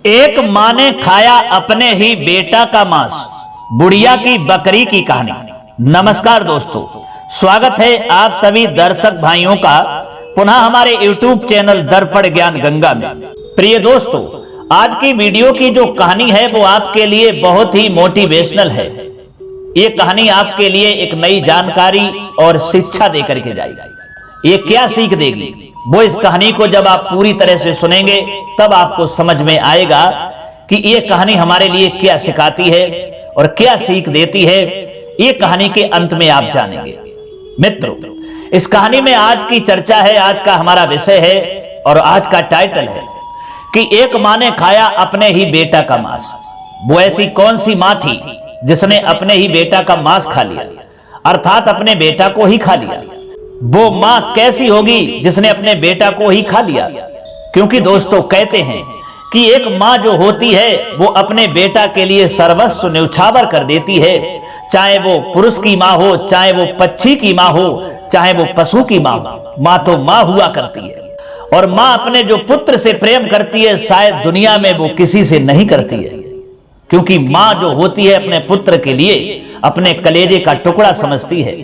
एक मां ने खाया अपने ही बेटा का मांस, बुढ़िया की बकरी की कहानी। नमस्कार दोस्तों, स्वागत है आप सभी दर्शक भाइयों का पुनः हमारे YouTube चैनल दर्पण ज्ञान गंगा में। प्रिय दोस्तों, आज की वीडियो की जो कहानी है वो आपके लिए बहुत ही मोटिवेशनल है। ये कहानी आपके लिए एक नई जानकारी और शिक्षा देकर के जाएगी। ये क्या सीख देगी, वो इस कहानी को जब आप पूरी तरह से सुनेंगे तब आपको समझ में आएगा कि ये कहानी हमारे लिए क्या सिखाती है और क्या सीख देती है। ये कहानी के अंत में आप जानेंगे। मित्रों, इस कहानी में आज की चर्चा है, आज का हमारा विषय है और आज का टाइटल है कि एक मां ने खाया अपने ही बेटा का मांस। वो ऐसी कौन सी मां थी जिसने अपने ही बेटा का मांस खा लिया, अर्थात अपने बेटा को ही खा लिया। वो मां कैसी होगी जिसने अपने बेटा को ही खा लिया? क्योंकि दोस्तों, कहते हैं कि एक मां जो होती है वो अपने बेटा के लिए सर्वस्व न्यौछावर कर देती है। चाहे वो पुरुष की मां हो, चाहे वो पक्षी की मां हो, चाहे वो पशु की मां हो, मां तो मां हुआ करती है। और मां अपने जो पुत्र से प्रेम करती है शायद दुनिया में वो किसी से नहीं करती है, क्योंकि मां जो होती है अपने पुत्र के लिए अपने कलेजे का टुकड़ा समझती है।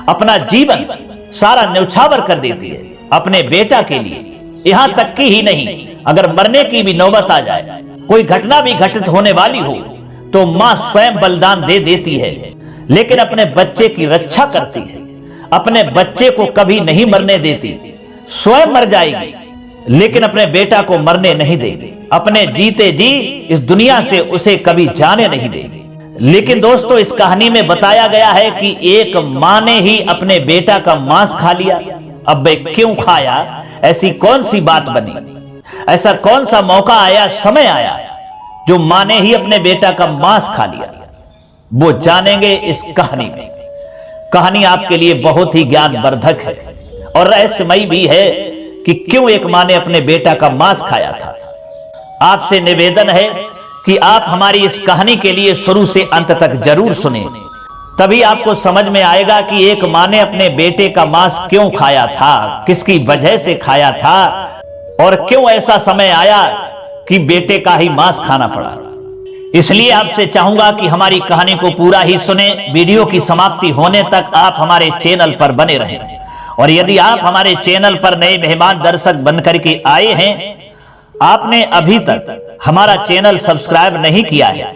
अपना जीवन सारा न्यौछावर कर देती है अपने बेटा के लिए। यहां तक कि ही नहीं, अगर मरने की भी नौबत आ जाए, कोई घटना भी घटित होने वाली हो, तो मां स्वयं बलिदान दे देती है, लेकिन अपने बच्चे की रक्षा करती है। अपने बच्चे को कभी नहीं मरने देती, स्वयं मर जाएगी लेकिन अपने बेटा को मरने नहीं देगी। अपने जीते जी इस दुनिया से उसे कभी जाने नहीं देगी। लेकिन दोस्तों, इस कहानी में बताया गया है कि एक मां ने ही अपने बेटा का मांस खा लिया। अब वे क्यों खाया? ऐसी कौन सी बात बनी, ऐसा कौन सा मौका आया, समय आया जो मां ने ही अपने बेटा का मांस खा लिया? वो जानेंगे इस कहानी में। कहानी आपके लिए बहुत ही ज्ञानवर्धक है और रहस्यमयी भी है कि क्यों एक मां ने अपने बेटा का मांस खाया था। आपसे निवेदन है कि आप हमारी इस कहानी के लिए शुरू से अंत तक जरूर सुने, तभी आपको समझ में आएगा कि एक मां ने अपने बेटे का मांस क्यों खाया था, किसकी वजह से खाया था और क्यों ऐसा समय आया कि बेटे का ही मांस खाना पड़ा। इसलिए आपसे चाहूंगा कि हमारी कहानी को पूरा ही सुने। वीडियो की समाप्ति होने तक आप हमारे चैनल पर बने रहें। और यदि आप हमारे चैनल पर नए मेहमान दर्शक बनकर के आए हैं, आपने अभी तक हमारा चैनल सब्सक्राइब नहीं किया है,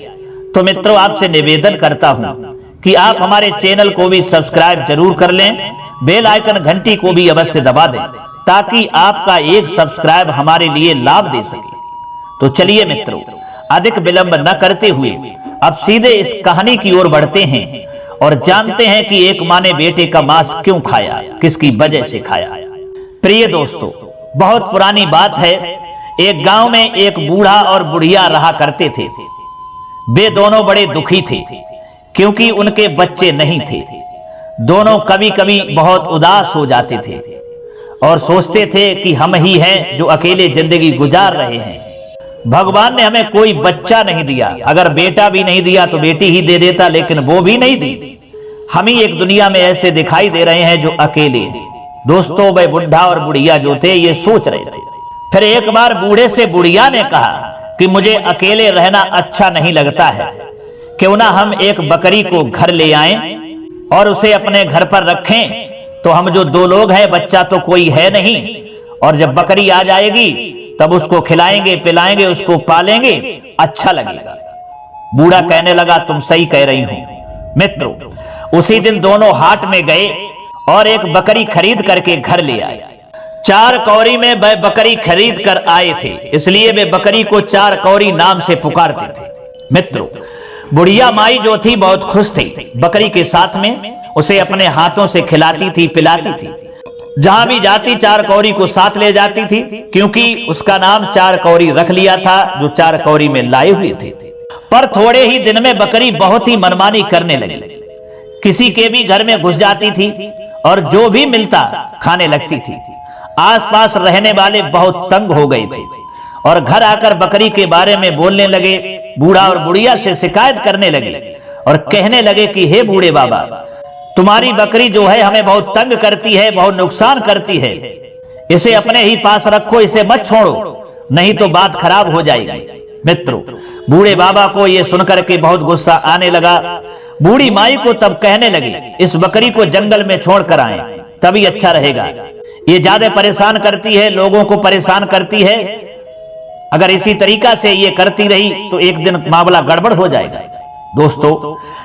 तो मित्रों आपसे निवेदन करता हूं कि आप हमारे चैनल को भी सब्सक्राइब जरूर कर लें। बेल आइकन घंटी को भी अवश्य दबा दें ताकि आपका एक सब्सक्राइब हमारे लिए लाभ दे सके। तो चलिए मित्रों, अधिक विलंब न करते हुए अब सीधे इस कहानी की ओर बढ़ते हैं और जानते हैं कि एक मां ने बेटे का मांस क्यों खाया, किसकी वजह से खाया। प्रिय दोस्तों, बहुत पुरानी बात है। एक गांव में एक बूढ़ा और बुढ़िया रहा करते थे। वे दोनों बड़े दुखी थे क्योंकि उनके बच्चे नहीं थे। दोनों कभी कभी बहुत उदास हो जाते थे और सोचते थे कि हम ही हैं जो अकेले जिंदगी गुजार रहे हैं। भगवान ने हमें कोई बच्चा नहीं दिया, अगर बेटा भी नहीं दिया तो बेटी ही दे देता, लेकिन वो भी नहीं दी। हम ही एक दुनिया में ऐसे दिखाई दे रहे हैं जो अकेले हैं। दोस्तों, वह बुढ़ा और बुढ़िया जो थे ये सोच रहे थे। फिर एक बार बूढ़े से बुढ़िया ने कहा कि मुझे अकेले रहना अच्छा नहीं लगता है, क्यों ना हम एक बकरी को घर ले आएं और उसे अपने घर पर रखें, तो हम जो दो लोग हैं, बच्चा तो कोई है नहीं, और जब बकरी आ जाएगी तब उसको खिलाएंगे पिलाएंगे, उसको पालेंगे, अच्छा लगेगा। बूढ़ा कहने लगा, तुम सही कह रही हो। मित्रों, उसी दिन दोनों हाट में गए और एक बकरी खरीद करके घर ले आए। 4 कौड़ी में वह बकरी खरीद कर आए थे, इसलिए वे बकरी को 4 कौड़ी नाम से पुकारते थे। मित्रों, बुढ़िया माई जो थी बहुत खुश थी बकरी के साथ में। उसे अपने हाथों से खिलाती थी, पिलाती थी। जहां भी जाती 4 कौड़ी को साथ ले जाती थी, क्योंकि उसका नाम 4 कौड़ी रख लिया था जो 4 कौड़ी में लाए हुए थे। पर थोड़े ही दिन में बकरी बहुत ही मनमानी करने लगी। किसी के भी घर में घुस जाती थी और जो भी मिलता खाने लगती थी। आसपास रहने वाले बहुत तंग हो गए थे और घर आकर बकरी के बारे में बोलने लगे। बूढ़ा और बुढ़िया से शिकायत करने लगे और कहने लगे कि हे बूढ़े बाबा, तुम्हारी बकरी जो है हमें बहुत तंग करती है, बहुत नुकसान करती है। इसे अपने ही पास रखो, इसे मत छोड़ो। नहीं तो बात खराब हो जाएगी। मित्रों, बूढ़े बाबा को यह सुनकर के बहुत गुस्सा आने लगा। बूढ़ी माई को तब कहने लगी, इस बकरी को जंगल में छोड़कर आए, तभी अच्छा रहेगा। ये ज्यादा परेशान करती है, लोगों को परेशान करती है। अगर इसी तरीका से ये करती रही तो एक दिन मामला गड़बड़ हो जाएगा। दोस्तों,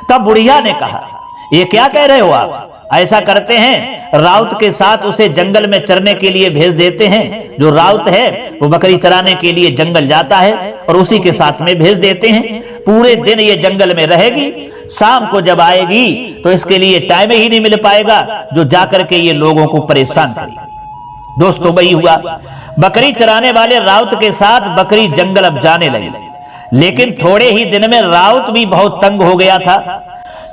तब बुढ़िया ने कहा, ये क्या कह रहे हो आप? ऐसा करते हैं, राउत के साथ उसे जंगल में चरने के लिए भेज देते हैं। जो राउत है वो बकरी चराने के लिए जंगल जाता है और उसी के साथ में भेज देते हैं। पूरे दिन ये जंगल में रहेगी, शाम को जब आएगी तो इसके लिए टाइम ही नहीं मिल पाएगा जो जाकर के ये लोगों को परेशान करेगी। दोस्तों, वही हुआ। बकरी चराने वाले राउत के साथ बकरी जंगल अब जाने लगी, लेकिन थोड़े ही दिन में राउत भी बहुत तंग हो गया था।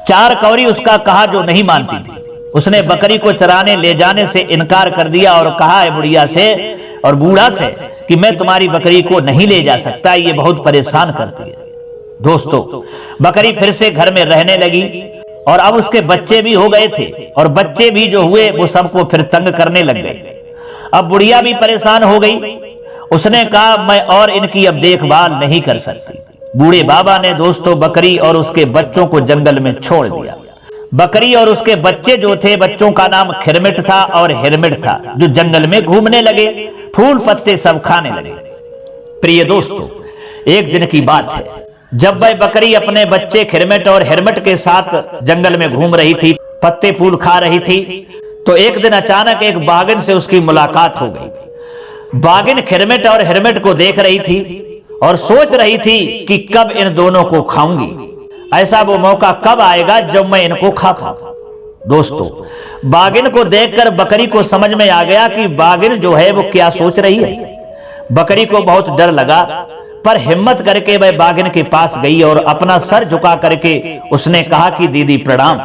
चार कौरी उसका कहा जो नहीं मानती थी। उसने बकरी को चराने ले जाने से इनकार कर दिया और कहा है बुढ़िया से और बूढ़ा से कि मैं तुम्हारी बकरी को नहीं ले जा सकता, ये बहुत परेशान करती है। दोस्तों, बकरी फिर से घर में रहने लगी और अब उसके बच्चे भी हो गए थे और बच्चे भी जो हुए वो सबको फिर तंग करने लग गए। अब बुढ़िया भी परेशान हो गई। उसने कहा, मैं और इनकी अब देखभाल नहीं कर सकती। बूढ़े बाबा ने दोस्तों बकरी और उसके बच्चों को जंगल में छोड़ दिया। बकरी और उसके बच्चे जो थे, बच्चों का नाम खिरमिट था और हिरमिट था, जो जंगल में घूमने लगे, फूल पत्ते सब खाने लगे। प्रिय दोस्तों, एक दिन की बात है, जब वह बकरी अपने बच्चे खिरमिट और हिरमिट के साथ जंगल में घूम रही थी, पत्ते फूल खा रही थी, तो एक दिन अचानक एक बागिन से उसकी मुलाकात हो गई। बागिन खिरमिट और हिरमिट को देख रही थी और सोच रही थी कि कब इन दोनों को खाऊंगी। ऐसा वो मौका कब आएगा जब मैं इनको खा पाऊं। दोस्तों, बागिन को देखकर बकरी को समझ में आ गया कि बागिन जो है वो क्या सोच रही है। बकरी को बहुत डर लगा, पर हिम्मत करके वह बागिन के पास गई और अपना सर झुका करके उसने कहा कि दीदी प्रणाम।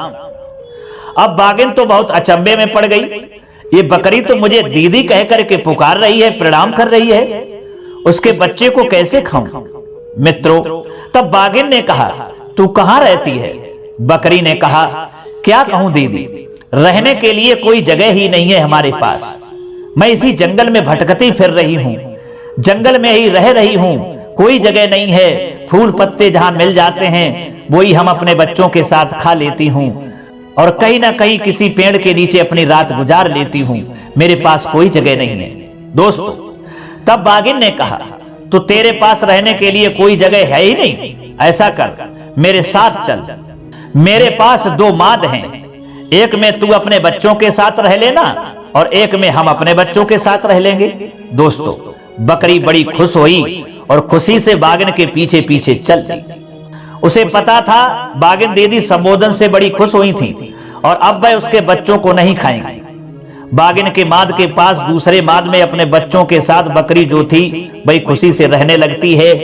अब बागिन तो बहुत अचंभे में पड़ गई। ये बकरी तो मुझे दीदी कह करके पुकार रही है, प्रणाम कर रही है, उसके बच्चे को कैसे खाऊं? मित्रों, तब बागिन ने कहा, तू कहां रहती है? बकरी ने कहा, क्या कहूं दीदी, रहने के लिए कोई जगह ही नहीं है हमारे पास। मैं इसी जंगल में भटकती फिर रही हूं, जंगल में ही रह रही हूं, कोई जगह नहीं है। फूल पत्ते जहां मिल जाते हैं वही हम अपने बच्चों के साथ खा लेती हूं और कहीं ना कहीं किसी पेड़ के नीचे अपनी रात गुजार लेती हूं। मेरे पास कोई जगह नहीं है। दोस्तों, तब बागिन ने कहा, तो तेरे पास रहने के लिए कोई जगह है ही नहीं। ऐसा कर, मेरे साथ चल। मेरे पास 2 माद हैं, एक में तू अपने बच्चों के साथ रह लेना और एक में हम अपने बच्चों के साथ रह लेंगे। दोस्तों, बकरी बड़ी खुश हुई और खुशी से बागिन के पीछे पीछे चल दी। उसे पता था बागिन दीदी संबोधन से बड़ी खुश हुई थी और अब वह उसके बच्चों को नहीं खाएंगे। बागिन के माद के पास दूसरे माद में अपने बच्चों के साथ बकरी जो थी बड़ी खुशी से रहने लगती है।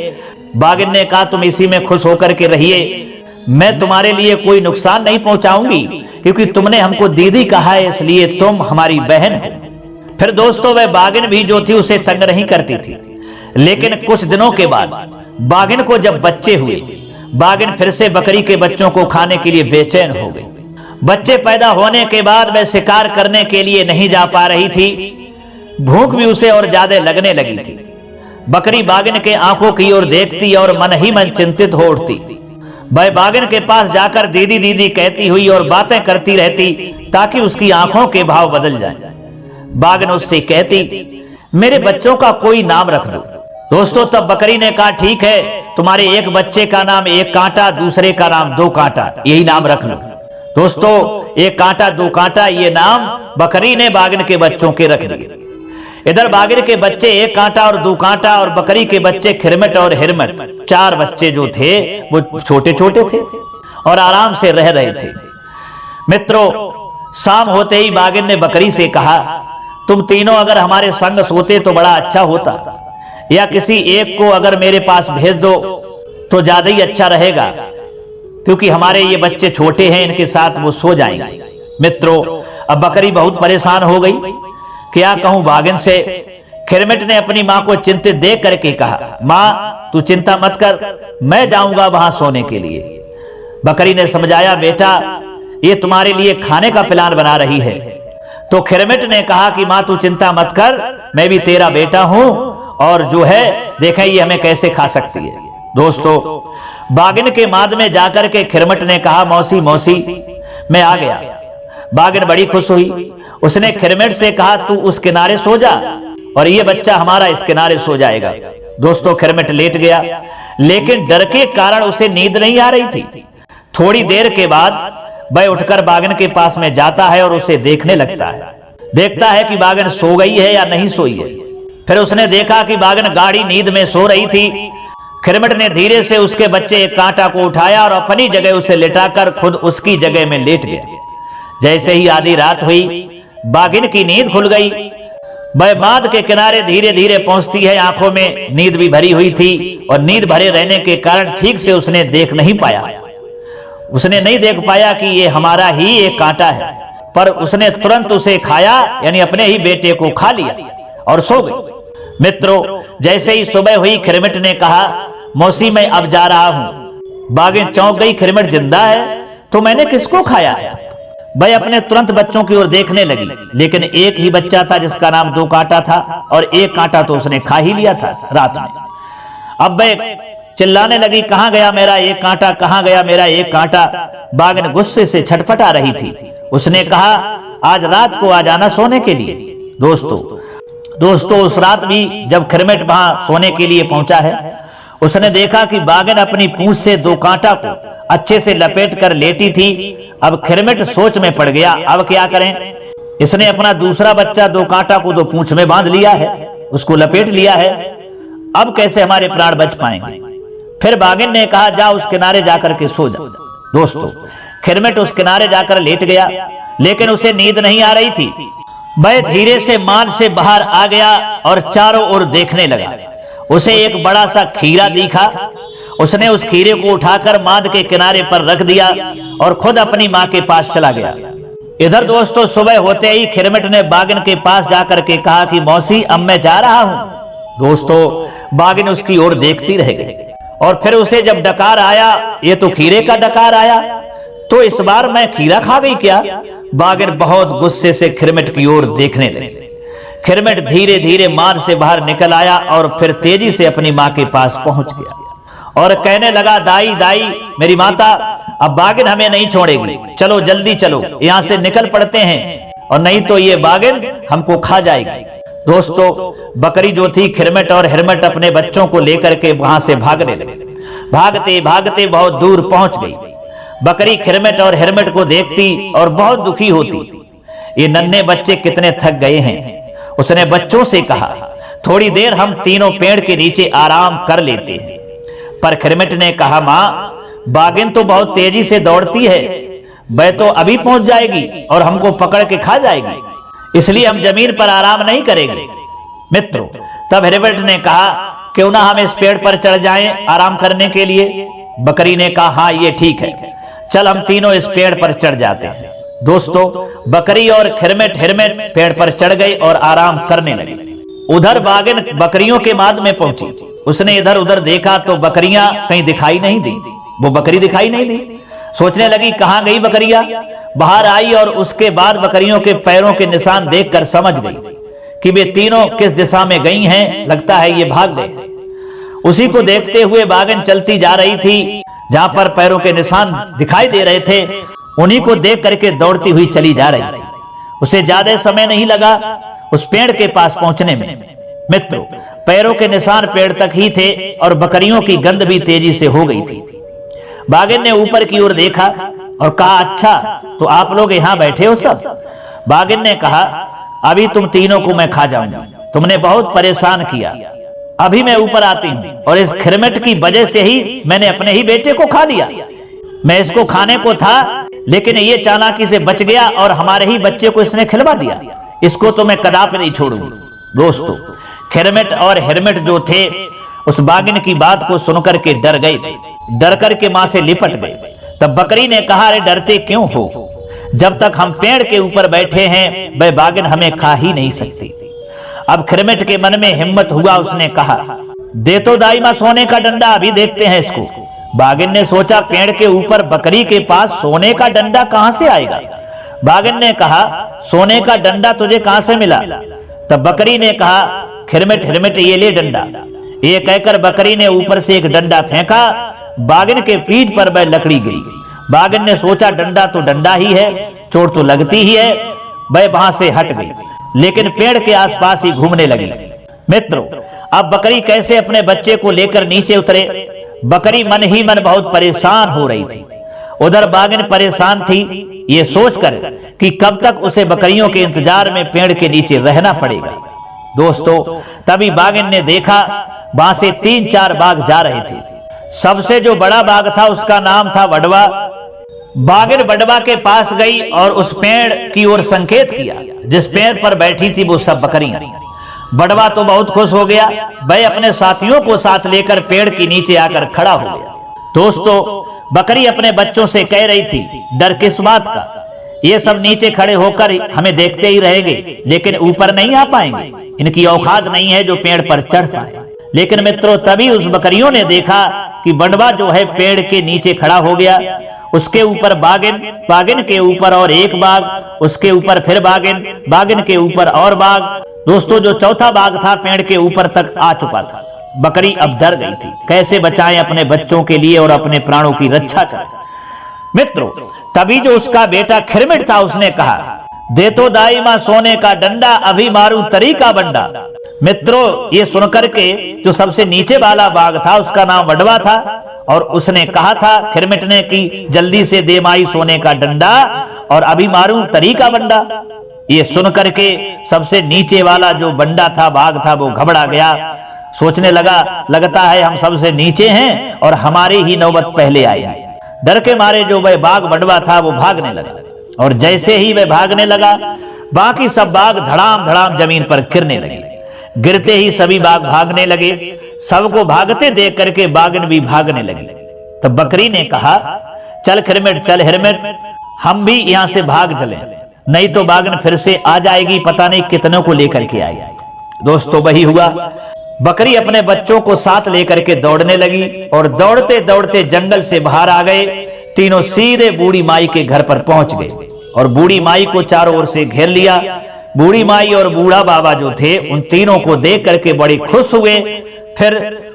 बागिन ने कहा, तुम इसी में खुश होकर के रहिए, मैं तुम्हारे लिए कोई नुकसान नहीं पहुंचाऊंगी क्योंकि तुमने हमको दीदी कहा है, इसलिए तुम हमारी बहन हो। फिर दोस्तों, वह बागिन भी जो थी उसे तंग नहीं करती थी, लेकिन कुछ दिनों के बाद बागिन को जब बच्चे हुए, बागिन फिर से बकरी के बच्चों को खाने के लिए बेचैन हो गई। बच्चे पैदा होने के बाद वह शिकार करने के लिए नहीं जा पा रही थी, भूख भी उसे और ज्यादा लगने लगी थी। बकरी बागिन के आंखों की ओर देखती और मन ही मन चिंतित हो उठती। वह बागिन के पास जाकर दीदी दीदी कहती हुई और बातें करती रहती ताकि उसकी आंखों के भाव बदल जाए। बागिन उससे कहती, मेरे बच्चों का कोई नाम रख दो। दोस्तों, तब बकरी ने कहा, ठीक है, तुम्हारे एक बच्चे का नाम 1 कांटा, दूसरे का नाम 2 कांटा, यही नाम रख लो। दोस्तों, 1 कांटा 2 कांटा ये नाम बकरी ने बागिन के बच्चों के रख दिए। इधर बागिन के बच्चे 1 कांटा और 2 कांटा और बकरी के बच्चे खिरमिट और हिरमिट, 4 बच्चे जो थे वो छोटे छोटे थे और आराम से रह रहे थे। मित्रों, शाम होते ही बागिन ने बकरी से कहा, तुम तीनों अगर हमारे संग सोते तो बड़ा अच्छा होता, या किसी एक को अगर मेरे पास भेज दो तो ज्यादा ही अच्छा रहेगा क्योंकि हमारे ये बच्चे छोटे हैं, इनके साथ वो सो जाएंगे। मित्रों, अब बकरी बहुत परेशान हो गई, क्या कहूं बागिन से। खिरमिट ने अपनी मां को चिंतित देख करके कहा, मां तू चिंता मत कर, मैं जाऊंगा वहां सोने के लिए। बकरी ने समझाया, बेटा ये तुम्हारे लिए खाने का प्लान बना रही है। तो खिरमिट ने कहा कि मां तू चिंता मत कर, मैं भी तेरा बेटा हूं और जो है देखें ये हमें कैसे खा सकती है। दोस्तों, बागिन के माद में जाकर के खिरमट ने कहा, मौसी मौसी मैं आ गया। बागिन बड़ी खुश हुई। उसने खिरमट से कहा, तू उस किनारे सो जा और ये बच्चा हमारा इस किनारे सो जाएगा। दोस्तों, खिरमट लेट गया, लेकिन डर के कारण उसे नींद नहीं आ रही थी। थोड़ी देर के बाद वह उठकर बागिन के पास में जाता है और उसे देखने लगता है। देखता है कि बागिन सो गई है या नहीं सोई है। फिर उसने देखा कि बागिन गाढ़ी नींद में सो रही थी। खिरमट ने धीरे से उसके बच्चे एक कांटा को उठाया और अपनी जगह उसे लिटाकर खुद उसकी जगह में लेट गया। जैसे ही आधी रात हुई, बागिन की नींद खुल गई। वह माद के किनारे धीरे धीरे पहुंचती है। आंखों में नींद भी भरी हुई थी और नींद भरे रहने के कारण ठीक से उसने देख नहीं पाया। उसने नहीं देख पाया कि ये हमारा ही एक कांटा है, पर उसने तुरंत उसे खाया, यानी अपने ही बेटे को खा लिया और सो गई। मित्रों, जैसे ही सुबह हुई, खिरमट ने कहा, मौसी मैं अब जा रहा हूं। बागिन चौंक गई, खिरमट जिंदा है तो मैंने किसको खाया है? वह अपने तुरंत बच्चों की ओर देखने लगी, लेकिन एक ही बच्चा था जिसका नाम दो कांटा था और एक कांटा तो उसने खा ही लिया था रात में। अब वह चिल्लाने लगी, कहां गया मेरा एक कांटा, कहां गया मेरा एक कांटा? बागिन गुस्से से छटपटा रही थी। उसने कहा, आज रात को आ जाना सोने के लिए। दोस्तों, उस रात भी जब खिरमट वहां सोने के लिए पहुंचा है, उसने देखा कि बागिन अपनी पूंछ से दो कांटा को अच्छे से लपेट कर लेटी थी। अब खिरमट सोच में पड़ गया, अब क्या करें? इसने अपना दूसरा बच्चा दो कांटा को तो पूंछ में बांध लिया है, उसको लपेट लिया है। अब कैसे हमारे प्राण बच पाएंगे? फिर बागिन ने कहा, जा उस किनारे जाकर के सो जा। दोस्तों, खिरमट उस किनारे जाकर लेट गया, लेकिन उसे नींद नहीं आ रही थी। वह धीरे से माद से बाहर आ गया और चारों ओर देखने लगा। उसे एक बड़ा सा खीरा दिखा। उसने उस खीरे को उठाकर माद के किनारे पर रख दिया और खुद अपनी मां के पास चला गया। इधर दोस्तों, सुबह होते ही खिरमट ने बागिन के पास जाकर के कहा कि मौसी अब मैं जा रहा हूं। दोस्तों, बागिन उसकी ओर देखती रह गई और फिर उसे जब डकार आया, ये तो खीरे का डकार आया, तो इस बार मैं खीरा खा गई क्या? बागिन बहुत गुस्से से खिरमट की ओर देखने लगी। खिरमट धीरे धीरे माद से बाहर निकल आया और फिर तेजी से अपनी मां के पास पहुंच गया और कहने लगा, दाई दाई मेरी माता, अब बागिन हमें नहीं छोड़ेगी, चलो जल्दी चलो, यहां से निकल पड़ते हैं और नहीं तो ये बागिन हमको खा जाएगी। दोस्तों, बकरी जो थी, खिरमट और हिरमट अपने बच्चों को लेकर के वहां से भागने लगे। भागते भागते बहुत दूर पहुंच गई। बकरी खिरमट और हिरमट को देखती और बहुत दुखी होती। ये नन्हे बच्चे कितने थक गए हैं। उसने बच्चों से कहा, थोड़ी देर हम तीनों पेड़ के नीचे आराम कर लेते हैं। पर खिरमट ने कहा, मां, बागिन तो बहुत तेजी से दौड़ती है, वह तो अभी पहुंच जाएगी और हमको पकड़ के खा जाएगी, इसलिए हम जमीन पर आराम नहीं करेंगे। मित्रों, तब हिरमट ने कहा, क्यों ना हम इस पेड़ पर चढ़ जाएं आराम करने के लिए? बकरी ने कहा, हाँ ये ठीक है, चल हम तीनों इस पेड़ पर चढ़ जाते हैं। दोस्तों, बकरी और खिरमट हिरमट पेड़ पर चढ़ गई और आराम करने लगी। उधर बागिन बकरियों के माद में पहुंची। उसने इधर उधर देखा तो बकरियां कहीं दिखाई नहीं दी। वो बकरी दिखाई नहीं दी। सोचने लगी, कहां गई बकरियां? बाहर आई और उसके बाद बकरियों के पैरों के निशान देखकर समझ गई कि वे तीनों किस दिशा में गई हैं। लगता है ये भाग गए। उसी को देखते हुए बागिन चलती जा रही थी। जहां पर पैरों के निशान दिखाई दे रहे थे, उन्हीं को देख करके दौड़ती हुई चली जा रही थी। उसे ज्यादा समय नहीं लगा उस पेड़ के पास पहुंचने में। मित्रों, पैरों के निशान पेड़ तक ही थे और बकरियों की गंध भी तेजी से हो गई थी। बागिन ने ऊपर की ओर देखा और कहा, अच्छा तो आप लोग यहाँ बैठे हो सब? बागिन ने कहा, अभी तुम तीनों को मैं खा जाऊंगा, तुमने बहुत परेशान किया, अभी मैं ऊपर आती हूँ और इस खिरमट की वजह से ही मैंने अपने ही बेटे को खा लिया। मैं इसको खाने को था, लेकिन ये चालाकी से बच गया और हमारे ही बच्चे को इसने खिलवा दिया। इसको तो मैं कदापि नहीं छोड़ूंगा। दोस्तों, खिरमट और हिरमट जो थे उस बागिन की बात को सुनकर के डर गए थे। डर करके मां से लिपट गए। तब बकरी ने कहा, अरे डरते क्यों हो? जब तक हम पेड़ के ऊपर बैठे हैं वह बागिन हमें खा ही नहीं सकती। अब खिरमट के मन में हिम्मत हुआ। उसने कहा, दे तो दाई मां सोने का डंडा, अभी देखते हैं इसको। बागिन ने सोचा, पेड़ के ऊपर बकरी के पास सोने का डंडा कहां से आएगा? बागिन ने कहा, सोने का डंडा तुझे कहां से मिला? तब बकरी ने कहा, खिरमिट हिरमिट ये ले डंडा। ये कहकर बकरी ने ऊपर से एक डंडा फेंका, बागिन के पीठ पर वह लकड़ी गिरी। बागिन ने सोचा डंडा तो डंडा ही है, चोट तो लगती ही है, वह वहां से हट गई, लेकिन पेड़ के आसपास ही घूमने लगी। मित्रों, अब बकरी कैसे अपने बच्चे को लेकर नीचे उतरे? बकरी मन ही मन बहुत परेशान हो रही थी। उधर बागिन परेशान थी ये सोचकर कि कब तक उसे बकरियों के इंतजार में पेड़ के नीचे रहना पड़ेगा। दोस्तों, तभी बागिन ने देखा वहां से 3-4 बाघ जा रहे थे। सबसे जो बड़ा बाघ था उसका नाम था वडवा। बागिन वडवा के पास गई और उस पेड़ की ओर संकेत किया जिस पेड़ पर बैठी थी वो सब बकरियां। वडवा तो बहुत खुश हो गया, वह अपने साथियों को साथ लेकर पेड़ के नीचे आकर खड़ा हो गया। दोस्तों, बकरी अपने बच्चों से कह रही थी, डर किस बात का, ये सब नीचे खड़े होकर हमें देखते ही रहेंगे, लेकिन ऊपर नहीं आ पाएंगे, इनकी औकात नहीं है जो पेड़ पर चढ़ पाए। लेकिन मित्रों, तभी उस बकरियों ने देखा कि वडवा जो है पेड़ के नीचे खड़ा हो गया, उसके ऊपर बागिन, बागिन के ऊपर और एक बाघ, उसके ऊपर फिर बागिन, बागिन के ऊपर और बाघ। दोस्तों, जो चौथा बाघ था पेड़ के ऊपर तक आ चुका था। बकरी अब डर गई थी, कैसे बचाएं अपने बच्चों के लिए और अपने प्राणों की रक्षा करें। मित्रों, तभी जो उसका बेटा खिरमिट था उसने कहा, दे तो दाई मां सोने का डंडा, अभी मारू तरी का बंडा। मित्रों, ये सुनकर के जो सबसे नीचे वाला बाघ था उसका नाम वडवा था और उसने कहा था खिरमिट ने कि जल्दी से दे माई सोने का डंडा और अभी मारू तरी का बंडा। ये सुनकर के सबसे नीचे वाला जो बंडा था, बाघ था, वो घबरा गया, सोचने लगा लगता है हम सबसे नीचे हैं और हमारी ही नौबत पहले आई। डर के मारे जो वह बाघ वडवा था वो भागने लगा और जैसे ही वह भागने लगा बाकी सब बाघ धड़ाम धड़ाम जमीन पर गिरने लगे। गिरते ही सभी बाघ भागने लगे। सबको भागते देख करके बागिन भी भागने लगी। तब बकरी ने कहा, चल खिरमिट, चल हिरमिट, हम भी यहां से भाग चले, नहीं तो बागिन फिर से आ जाएगी, पता नहीं कितनों को लेकर के आएगी। दोस्तों, वही हुआ। बकरी अपने बच्चों को साथ लेकर के दौड़ने लगी और दौड़ते दौड़ते जंगल से बाहर आ गए। तीनों सीधे बूढ़ी माई के घर पर पहुंच गए और बूढ़ी माई को चारों ओर से घेर लिया। बूढ़ी माई और बूढ़ा बाबा जो थे उन तीनों को देख करके बड़े खुश हुए। फिर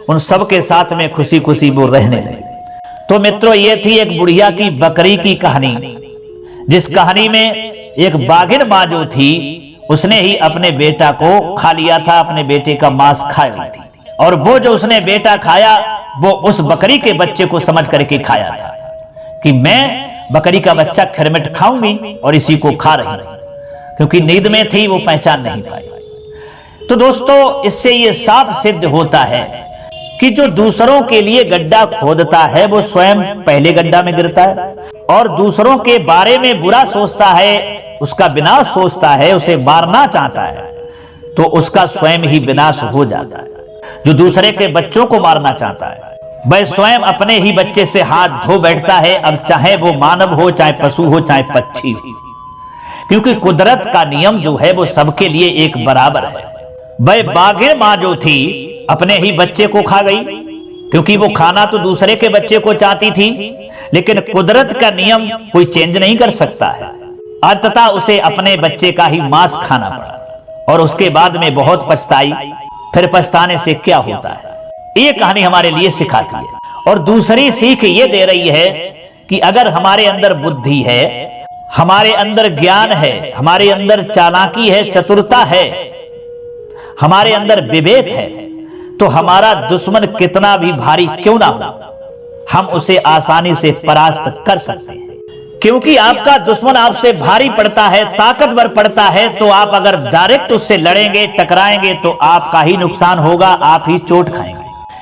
उन सब के साथ में खुशी खुशी वो रहने लगे। तो मित्रों, ये थी एक बुढ़िया की बकरी की कहानी, जिस कहानी में एक बागिन मां जो थी उसने ही अपने बेटा को खा लिया था, अपने बेटे का मांस खा ली थी। और वो जो उसने बेटा खाया वो उस बकरी के बच्चे को समझ करके खाया था कि मैं बकरी का बच्चा खिरमिट खाऊंगी और इसी को खा रही हूं, क्योंकि नींद में थी, वो पहचान नहीं पाई। तो दोस्तों, इससे ये साफ सिद्ध होता है कि जो दूसरों के लिए गड्ढा खोदता है वो स्वयं पहले गड्ढा में गिरता है और दूसरों के बारे में बुरा सोचता है, उसका विनाश सोचता है, उसे मारना चाहता है, तो उसका स्वयं ही विनाश हो जाता है। जो दूसरे के बच्चों को मारना चाहता है वह स्वयं अपने ही बच्चे से हाथ धो बैठता है, अब चाहे वो मानव हो, चाहे पशु हो, चाहे पक्षी हो, क्योंकि कुदरत का नियम जो है वो सबके लिए एक बराबर है। वह बागिन मां जो थी अपने ही बच्चे को खा गई, क्योंकि वो खाना तो दूसरे के बच्चे को चाहती थी, लेकिन कुदरत का नियम कोई चेंज नहीं कर सकता है। अंततः उसे अपने बच्चे का ही मांस खाना पड़ा और उसके बाद में बहुत पछताई। फिर पछताने से क्या होता है, ये कहानी हमारे लिए सिखाती है। और दूसरी सीख ये दे रही है कि अगर हमारे अंदर बुद्धि है, हमारे अंदर ज्ञान है, हमारे अंदर चालाकी है, चतुरता है, हमारे अंदर विवेक है, तो हमारा दुश्मन कितना भी भारी क्यों ना हो, हम उसे आसानी से परास्त कर सकते हैं। क्योंकि आपका दुश्मन आपसे भारी पड़ता है, ताकतवर पड़ता है, तो आप अगर डायरेक्ट उससे लड़ेंगे, टकराएंगे, तो आपका ही नुकसान होगा, आप ही चोट खाएंगे।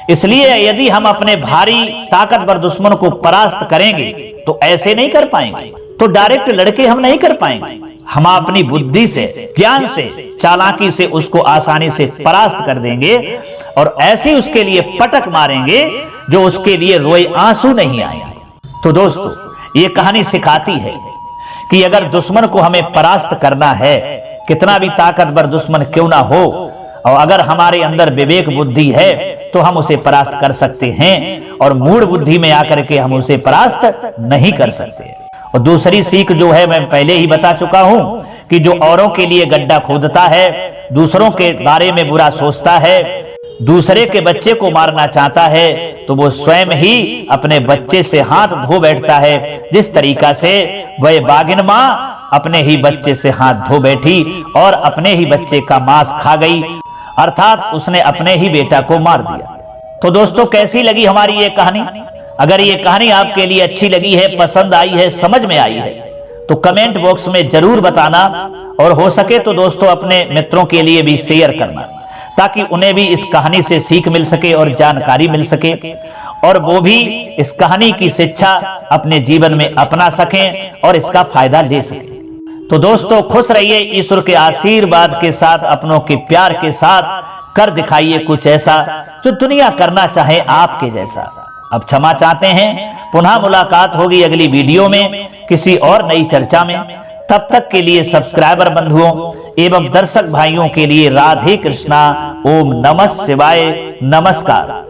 इसलिए यदि हम अपने भारी ताकतवर दुश्मन को परास्त करेंगे तो ऐसे नहीं कर पाएंगे, तो डायरेक्ट लड़के हम नहीं कर पाएंगे। हम अपनी बुद्धि से, ज्ञान से, चालाकी से उसको आसानी से परास्त कर देंगे और ऐसे उसके लिए पटक मारेंगे जो उसके लिए रोए आंसू नहीं आएंगे। तो दोस्तों, ये कहानी सिखाती है कि अगर दुश्मन को हमें परास्त करना है, कितना भी ताकतवर दुश्मन क्यों ना हो, और अगर हमारे अंदर विवेक बुद्धि है तो हम उसे परास्त कर सकते हैं, और मूढ़ बुद्धि में आकर के हम उसे परास्त नहीं कर सकते। और दूसरी सीख जो है मैं पहले ही बता चुका हूं कि जो औरों के लिए गड्ढा खोदता है दूसरों के बारे में बुरा सोचता है, दूसरे के बच्चे को मारना चाहता है, तो वो स्वयं ही अपने बच्चे से हाथ धो बैठता है, जिस तरीका से वह बागिन माँ अपने ही बच्चे से हाथ धो बैठी और अपने ही बच्चे का मांस खा गई, अर्थात उसने अपने ही बेटा को मार दिया। तो दोस्तों, कैसी लगी हमारी ये कहानी? अगर ये कहानी आपके लिए अच्छी लगी है, पसंद आई है, समझ में आई है, तो कमेंट बॉक्स में जरूर बताना, और हो सके तो दोस्तों अपने मित्रों के लिए भी शेयर करना, ताकि उन्हें भी इस कहानी से सीख मिल सके और जानकारी मिल सके, और वो भी इस कहानी की शिक्षा अपने जीवन में अपना सकें और इसका फायदा ले सकें। तो दोस्तों, खुश रहिए, ईश्वर के आशीर्वाद के साथ, अपनों के प्यार के साथ कर दिखाइए कुछ ऐसा जो दुनिया करना चाहे आपके जैसा। अब क्षमा चाहते हैं, पुनः मुलाकात होगी अगली वीडियो में किसी और नई चर्चा में। तब तक के लिए सब्सक्राइबर बंधुओं एवं दर्शक भाइयों के लिए राधे कृष्णा, ओम नमः शिवाय, नमस्कार।